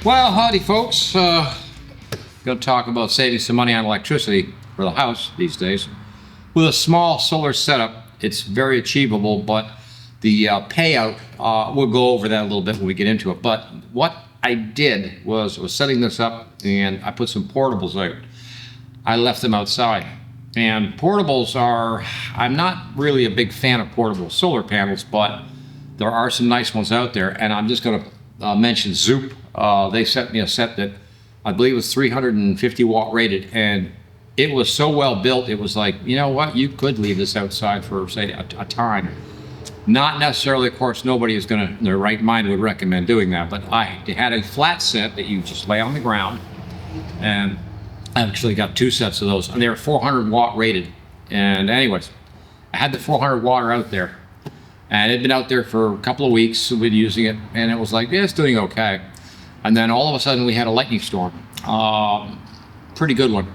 Well, howdy folks. Going to talk about saving some money on electricity for the house these days. With a small solar setup, it's very achievable, but the payout, we'll go over that a little bit when we get into it. But what I did was setting this up, and I put some portables out. I left them outside. And portables are, I'm not really a big fan of portable solar panels, but there are some nice ones out there. And I'm just going to mention Zoop. They sent me a set that I believe was 350 watt rated, and it was so well built, it was like, you know what, you could leave this outside for, say, a time. Not necessarily, of course, nobody is going to, in their right mind, would recommend doing that, but I had a flat set that you just lay on the ground, and I actually got two sets of those, and they were 400 watt rated. And anyways, I had the 400 watt out there, and it had been out there for a couple of weeks. We've been using it, and it was like, yeah, it's doing okay. And then all of a sudden we had a lightning storm. Pretty good one.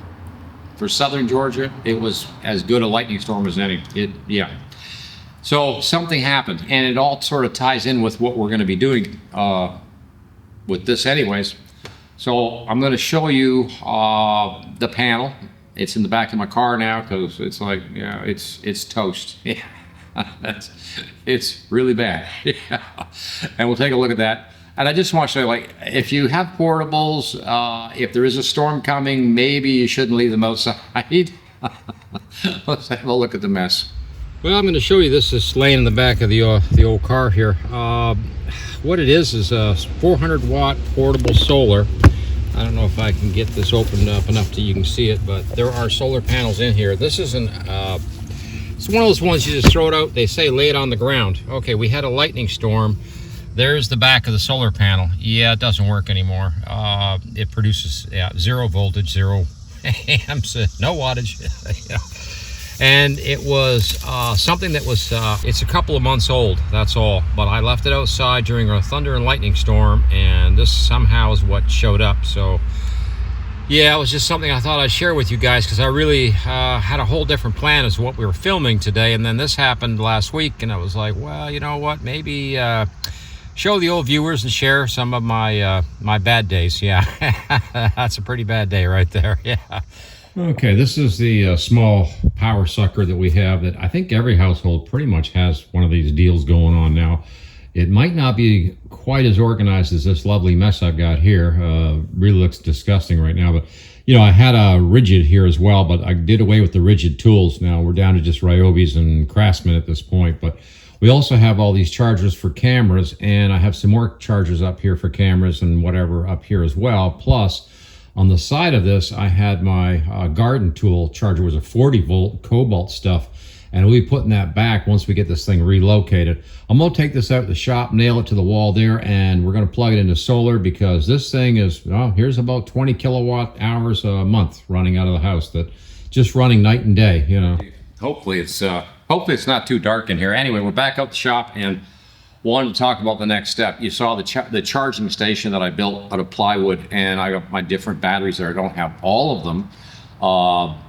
For southern Georgia, it was as good a lightning storm as any. Yeah. So something happened, and it all sort of ties in with what we're going to be doing with this anyways. So I'm going to show you the panel. It's in the back of my car now because it's like, yeah, it's toast. Yeah. It's really bad. Yeah. And we'll take a look at that. And I just want to say, like, if you have portables, if there is a storm coming, maybe you shouldn't leave them outside. Let's have a look at the mess. Well, I'm going to show you this is laying in the back of the old car here. What it is a 400 watt portable solar. I don't know if I can get this opened up enough that you can see it, but there are solar panels in here. This is it's one of those ones you just throw it out. They say lay it on the ground. Okay, we had a lightning storm. There's the back of the solar panel. Yeah, it doesn't work anymore. It produces 0 voltage, 0 amps, no wattage. You know. And it was something that was, it's a couple of months old, that's all. But I left it outside during a thunder and lightning storm, and this somehow is what showed up. So yeah, it was just something I thought I'd share with you guys, because I really had a whole different plan as to what we were filming today. And then this happened last week, and I was like, well, you know what, maybe show the old viewers and share some of my my bad days. Yeah, that's a pretty bad day right there. Yeah. Okay, this is the small power sucker that we have that I think every household pretty much has one of these deals going on now. It might not be quite as organized as this lovely mess I've got here. Really looks disgusting right now, but you know, I had a Rigid here as well, but I did away with the Rigid tools. Now we're down to just Ryobis and Craftsman at this point, but we also have all these chargers for cameras, and I have some more chargers up here for cameras and whatever up here as well. Plus, on the side of this, I had my garden tool charger. It was a 40 volt Cobalt stuff, and we'll be putting that back once we get this thing relocated. I'm going to take this out to the shop, nail it to the wall there, and we're going to plug it into solar, because this thing is, well, here's about 20 kilowatt hours a month running out of the house, that just running night and day, you know. Hopefully it's not too dark in here. Anyway, we're back up the shop and wanted to talk about the next step. You saw the charging station that I built out of plywood, and I got my different batteries there. I don't have all of them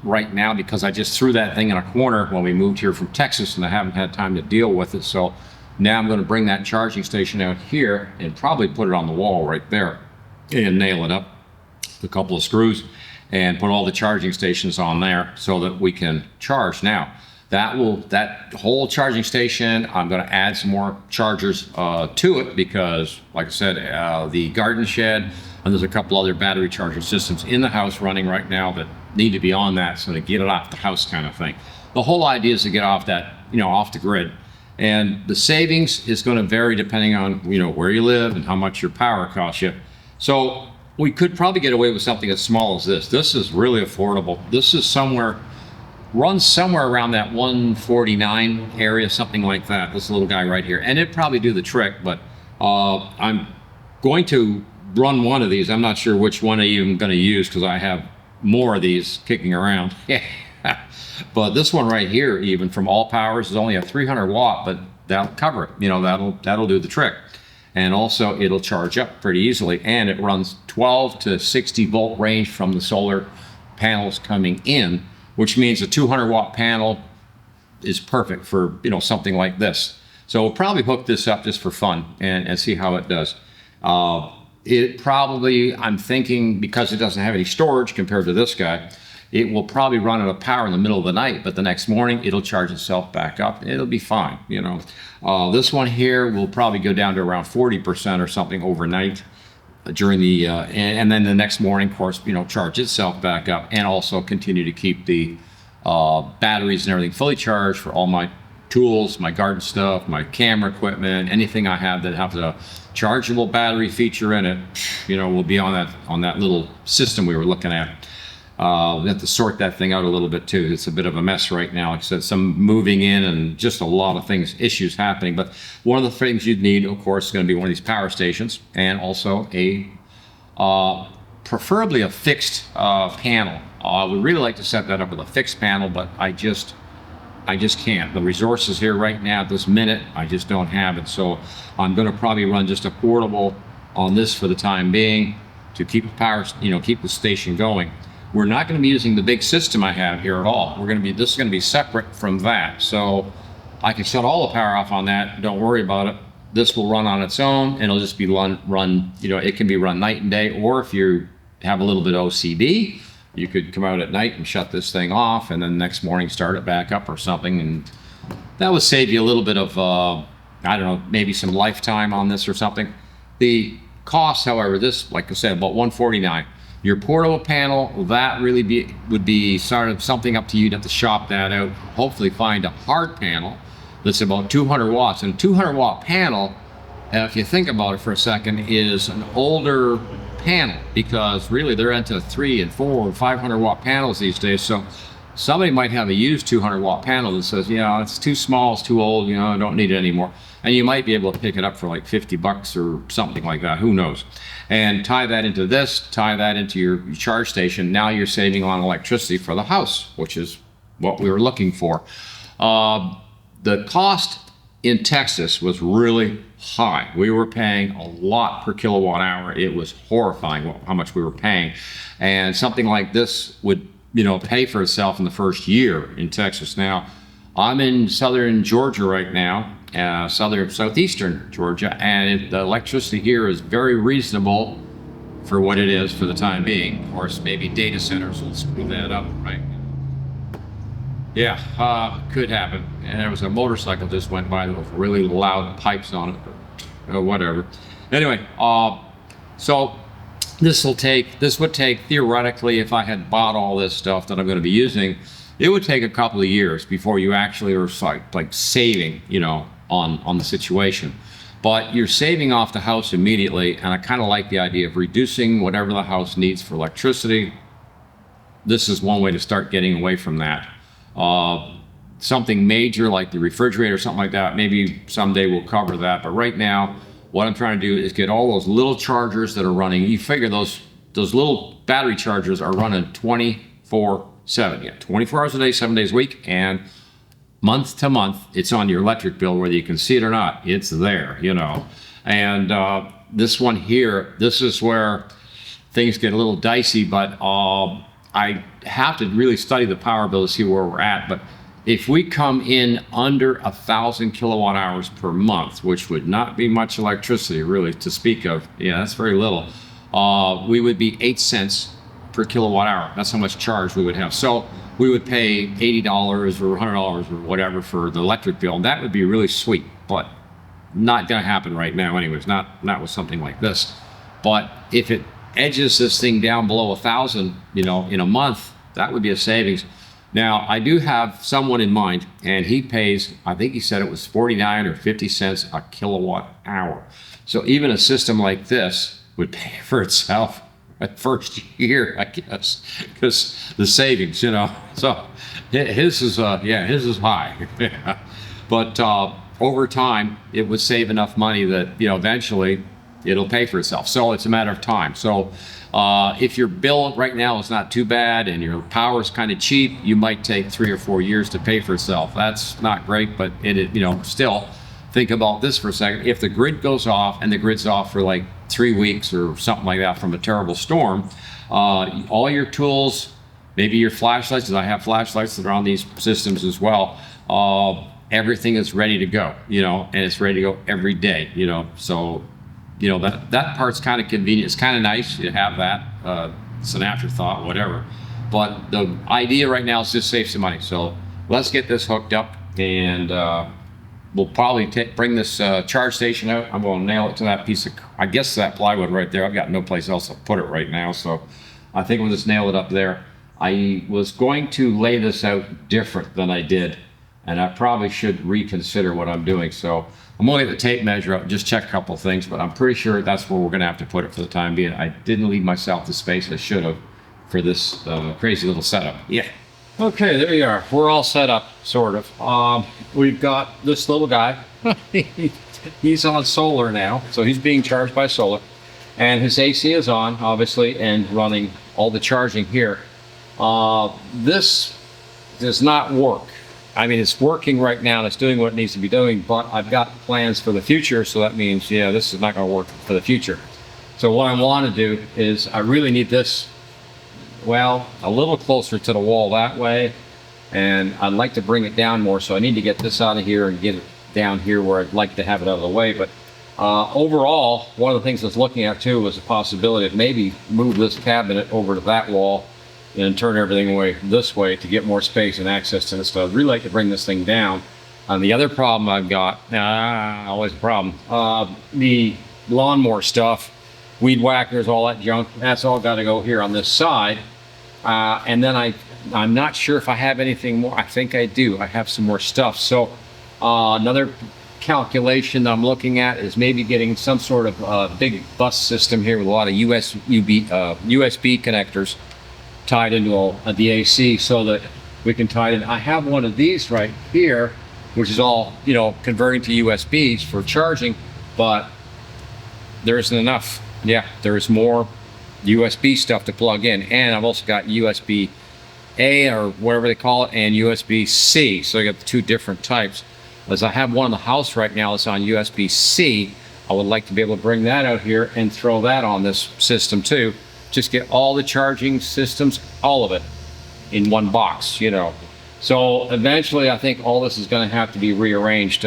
right now because I just threw that thing in a corner when we moved here from Texas, and I haven't had time to deal with it. So now I'm going to bring that charging station out here and probably put it on the wall right there and nail it up with a couple of screws and put all the charging stations on there so that we can charge. Now, that whole charging station, I'm going to add some more chargers to it, because like I said, the garden shed, and there's a couple other battery charger systems in the house running right now that need to be on that, so to get it off the house kind of thing. The whole idea is to get off that, you know, off the grid. And the savings is going to vary depending on, you know, where you live and how much your power costs you. So we could probably get away with something as small as this. This is really affordable. This is runs somewhere around that 149 area, something like that. This little guy right here, and it'd probably do the trick. But I'm going to run one of these. I'm not sure which one I'm even going to use, because I have more of these kicking around. Yeah. But this one right here, even from All Powers, is only a 300 watt, but that'll cover it. You know, that'll do the trick. And also it'll charge up pretty easily, and it runs 12 to 60 volt range from the solar panels coming in, which means a 200 watt panel is perfect for, you know, something like this. So we'll probably hook this up just for fun and see how it does. It probably, I'm thinking, because it doesn't have any storage compared to this guy, it will probably run out of power in the middle of the night, but the next morning it'll charge itself back up. It'll be fine, you know. This one here will probably go down to around 40% or something overnight during the, and then the next morning, of course, you know, charge itself back up, and also continue to keep the batteries and everything fully charged for all my tools, my garden stuff, my camera equipment, anything I have that has a chargeable battery feature in it, you know, will be on that little system we were looking at. We have to sort that thing out a little bit too. It's a bit of a mess right now. Like I said, some moving in and just a lot of things, issues happening. But one of the things you'd need, of course, is going to be one of these power stations, and also a preferably a fixed panel. I would really like to set that up with a fixed panel, but I just can't. The resources here right now at this minute, I just don't have it. So I'm going to probably run just a portable on this for the time being to keep the power, you know, keep the station going. We're not going to be using the big system I have here at all. This is going to be separate from that. So I can shut all the power off on that. Don't worry about it. This will run on its own, and it'll just be run, you know, it can be run night and day, or if you have a little bit of OCD, you could come out at night and shut this thing off, and then the next morning start it back up or something. And that would save you a little bit of, I don't know, maybe some lifetime on this or something. The cost, however, this, like I said, about $149. Your portable panel, that really would be sort of something up to you. You'd have to shop that out. Hopefully find a hard panel that's about 200 watts. And a 200 watt panel, if you think about it for a second, is an older panel, because really they're into 300 and 400 and 500 watt panels these days. So somebody might have a used 200 watt panel that says, yeah, it's too small, it's too old, you know, I don't need it anymore. And you might be able to pick it up for like $50 or something like that, who knows. And tie that into this, tie that into your charge station. Now you're saving on electricity for the house, which is what we were looking for. The cost in Texas was really high. We were paying a lot per kilowatt hour. It was horrifying how much we were paying. And something like this would, you know, pay for itself in the first year in Texas. Now, I'm in southern Georgia right now, southeastern Georgia, and the electricity here is very reasonable for what it is for the time being. Of course, maybe data centers will screw that up, right? Yeah, could happen. And there was a motorcycle just went by with really loud pipes on it, but whatever. Anyway, so this would take, theoretically, if I had bought all this stuff that I'm going to be using, it would take a couple of years before you actually are like saving, you know, on the situation. But you're saving off the house immediately, and I kind of like the idea of reducing whatever the house needs for electricity. This is one way to start getting away from that. Something major like the refrigerator or something like that, maybe someday we'll cover that. But right now, what I'm trying to do is get all those little chargers that are running. You figure those little battery chargers are running 24/7. Yeah, 24 hours a day, 7 days a week, and month to month, it's on your electric bill, whether you can see it or not. It's there, you know. And this one here, this is where things get a little dicey, but I have to really study the power bill to see where we're at. But if we come in under 1,000 kilowatt hours per month, which would not be much electricity really to speak of, yeah, that's very little, we would be 8 cents per kilowatt hour. That's how much charge we would have. So we would pay $80 or $100 or whatever for the electric bill. And that would be really sweet, but not gonna happen right now anyways, not with something like this. But if it edges this thing down below 1,000, you know, in a month, that would be a savings. Now, I do have someone in mind, and he pays, I think he said it was 49 or 50 cents a kilowatt hour. So even a system like this would pay for itself at first year, I guess, because the savings, you know. So his is high. But over time, it would save enough money that, you know, eventually it'll pay for itself. So it's a matter of time. So if your bill right now is not too bad and your power is kind of cheap, you might take 3 or 4 years to pay for itself. That's not great, but you know, still think about this for a second. If the grid goes off, and the grid's off for like 3 weeks or something like that from a terrible storm, all your tools, maybe your flashlights, because I have flashlights that are on these systems as well, everything is ready to go, you know, and it's ready to go every day, you know. So you know, that part's kind of convenient. It's kind of nice to have that. It's an afterthought, whatever. But the idea right now is just save some money. So let's get this hooked up, and we'll probably bring this charge station out. I'm going to nail it to that piece of, I guess, that plywood right there. I've got no place else to put it right now, so I think we'll just nail it up there. I was going to lay this out different than I did, and I probably should reconsider what I'm doing. So I'm going to get the tape measure up and just check a couple of things, but I'm pretty sure that's where we're going to have to put it for the time being. I didn't leave myself the space I should have for this crazy little setup. Yeah. Okay, there you are. We're all set up, sort of. We've got this little guy. He's on solar now, so he's being charged by solar. And his AC is on, obviously, and running all the charging here. This does not work. I mean, it's working right now and it's doing what it needs to be doing, but I've got plans for the future, so that means, yeah, this is not going to work for the future. So what I want to do is I really need this, well, a little closer to the wall that way, and I'd like to bring it down more, so I need to get this out of here and get it down here where I'd like to have it out of the way. But overall, one of the things I was looking at too was the possibility of maybe move this cabinet over to that wall and turn everything away this way to get more space and access to this stuff. I'd really like to bring this thing down. The other problem I've got, always a problem, the lawnmower stuff, weed whackers, all that junk, that's all got to go here on this side. And then I'm not sure if I have anything more. I think I do. I have some more stuff. So another calculation that I'm looking at is maybe getting some sort of big bus system here with a lot of USB connectors tied into the AC, so that we can tie it in. I have one of these right here, which is all, you know, converting to USBs for charging, but there isn't enough. Yeah, there's more USB stuff to plug in, and I've also got USB A, or whatever they call it, and USB C. So I got the two different types. As I have one in the house right now that's on USB C, I would like to be able to bring that out here and throw that on this system too. Just get all the charging systems, all of it, in one box, you know. So eventually I think all this is going to have to be rearranged.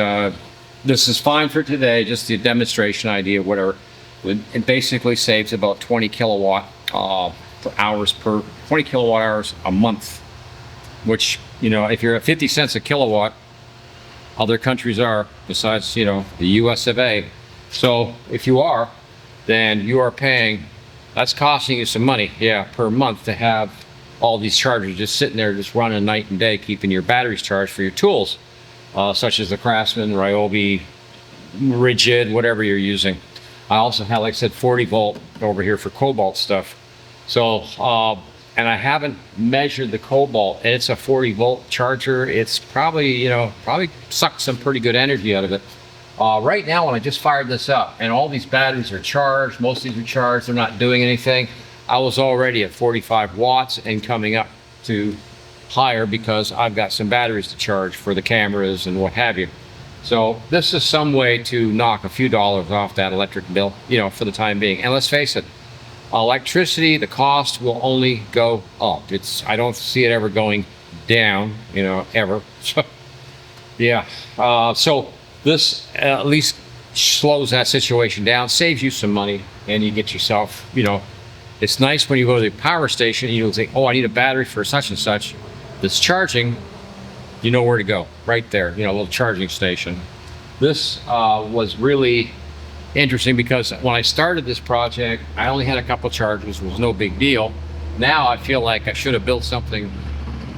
This is fine for today, just the demonstration idea, whatever. It basically saves about 20 kilowatt hours per 20 kilowatt hours a month, which, you know, if you're at 50 cents a kilowatt, other countries are, besides, you know, the US of A. So if you are, then you are paying, that's costing you some money, yeah, per month to have all these chargers just sitting there, just running night and day, keeping your batteries charged for your tools, such as the Craftsman, Ryobi, Rigid, whatever you're using. I also have, like I said, 40 volt over here for Cobalt stuff. So, and I haven't measured the Cobalt, and it's a 40 volt charger. It's probably, you know, probably sucked some pretty good energy out of it. Right now, when I just fired this up, and all these batteries are charged, most of these are charged, they're not doing anything. I was already at 45 watts and coming up to higher because I've got some batteries to charge for the cameras and what have you. So this is some way to knock a few dollars off that electric bill, you know, for the time being. And let's face it, electricity, the cost will only go up. I don't see it ever going down, you know, ever. So, yeah. So this at least slows that situation down, saves you some money, and you get yourself, you know, it's nice when you go to the power station and you'll think, oh, I need a battery for such and such that's charging. You know where to go, right there, you know, a little charging station. This was really interesting because when I started this project, I only had a couple chargers, it was no big deal. Now I feel like I should have built something,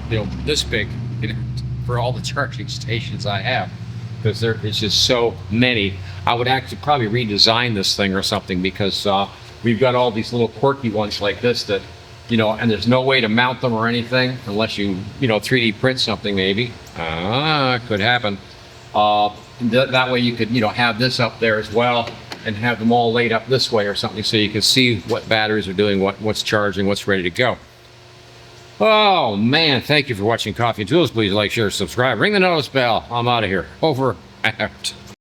you know, this big, you know, for all the charging stations I have, because there is just so many. I would actually probably redesign this thing or something, because we've got all these little quirky ones like this that, you know, and there's no way to mount them or anything unless you know, 3D print something maybe. Could happen. That way you could, you know, have this up there as well and have them all laid up this way or something, so you can see what batteries are doing, what's charging, what's ready to go. Oh man, thank you for watching Coffee and Tools. Please like, share, subscribe, ring the notice bell. I'm out of here. Over and out.